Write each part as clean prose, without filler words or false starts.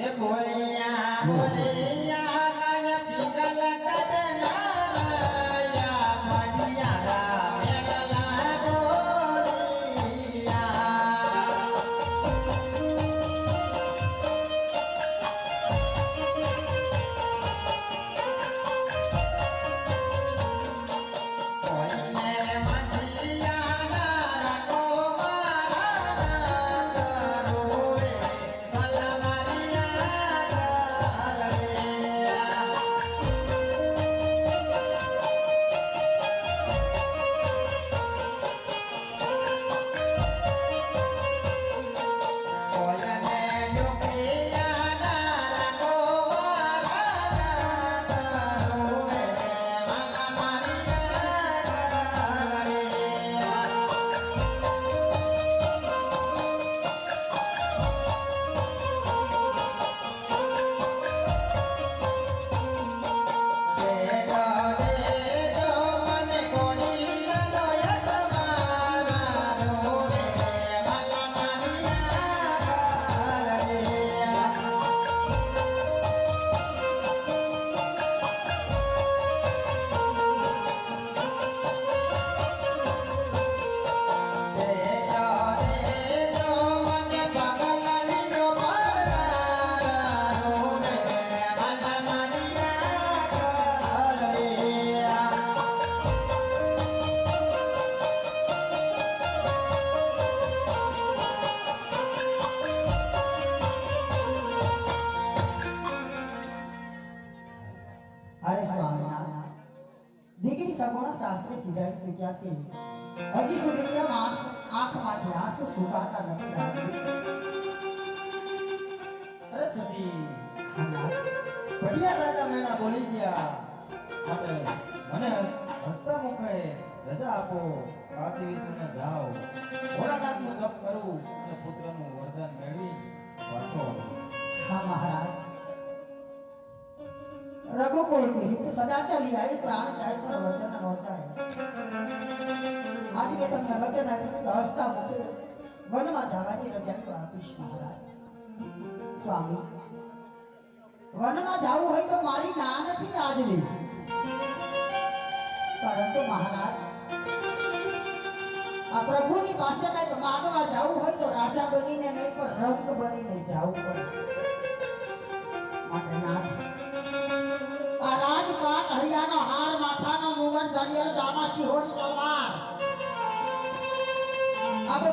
એ બોલિયા બોલિયા ગાય પીગલ કટનારાયા મડિયા મેળલા બોલિયા દીકરી સગુણા શાસ્ત્રી સિધાઈ ચૂક્યા છે હજી સુધી કેમ આંખમાંથી આંસુ સુકાતા નથી રાણી અરે સતી બઢિયા રાજા મેના બોલી ગયા માટે મને હસતા મુખે રજા આપો કાશી વિશ્વને જાઓ ભોળાનાથનું તપ કરું અને પુત્રનું વરદાન મેળવી પાછો હા મહારાજ रघुकुल की रीत सदा चली आई प्राण चाहे पर वचन न चाहे आज के तमने वचन हस्ता मुझे वन में जावानी रजाई तो आपीश महाराज स्वामी वन में जाऊ है तो मारी ना नहीं राजवी परंतु महाराज आ प्रभु की पास कहे तो मांगवा जाऊ है तो राजा बनी ने नहीं पर रंग बनी नहीं जाऊ पर माटे नाथ राजपाट हरियाणा हार माथा नो मुगन दरियल दाना सिहोरी तलवार अब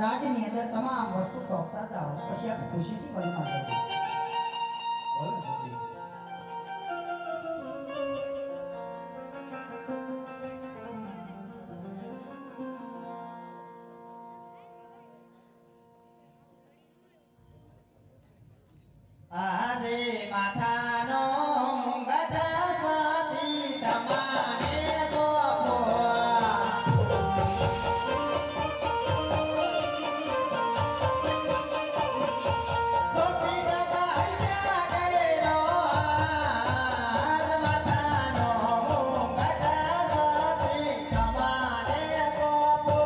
રાજની અંદર તમામ વસ્તુ સોંપતા જાઓ પછી આપ ખુશીથી વનમાં જાઓ બોલો સતી આજે માથાનો મુંગટ સતી તમારે સોપો સોપી દબાયા ગયેલો આજ માથાનો મુંગટ સતી તમારે સોપો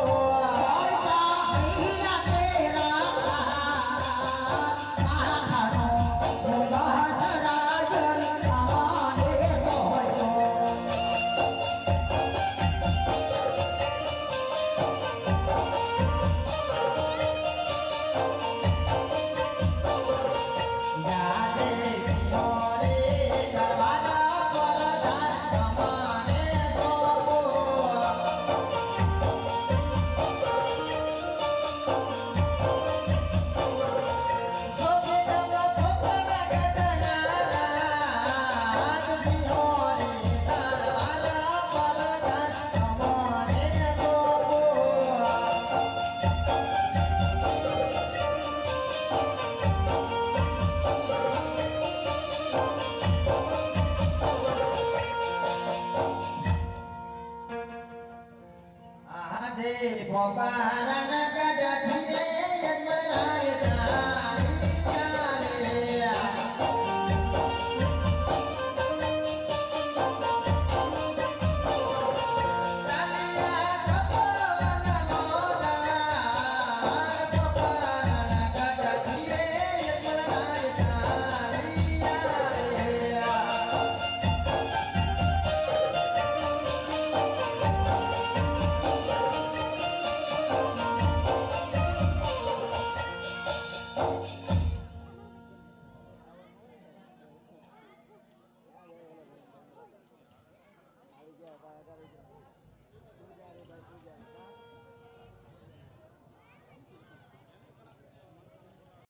આજે ભોપારા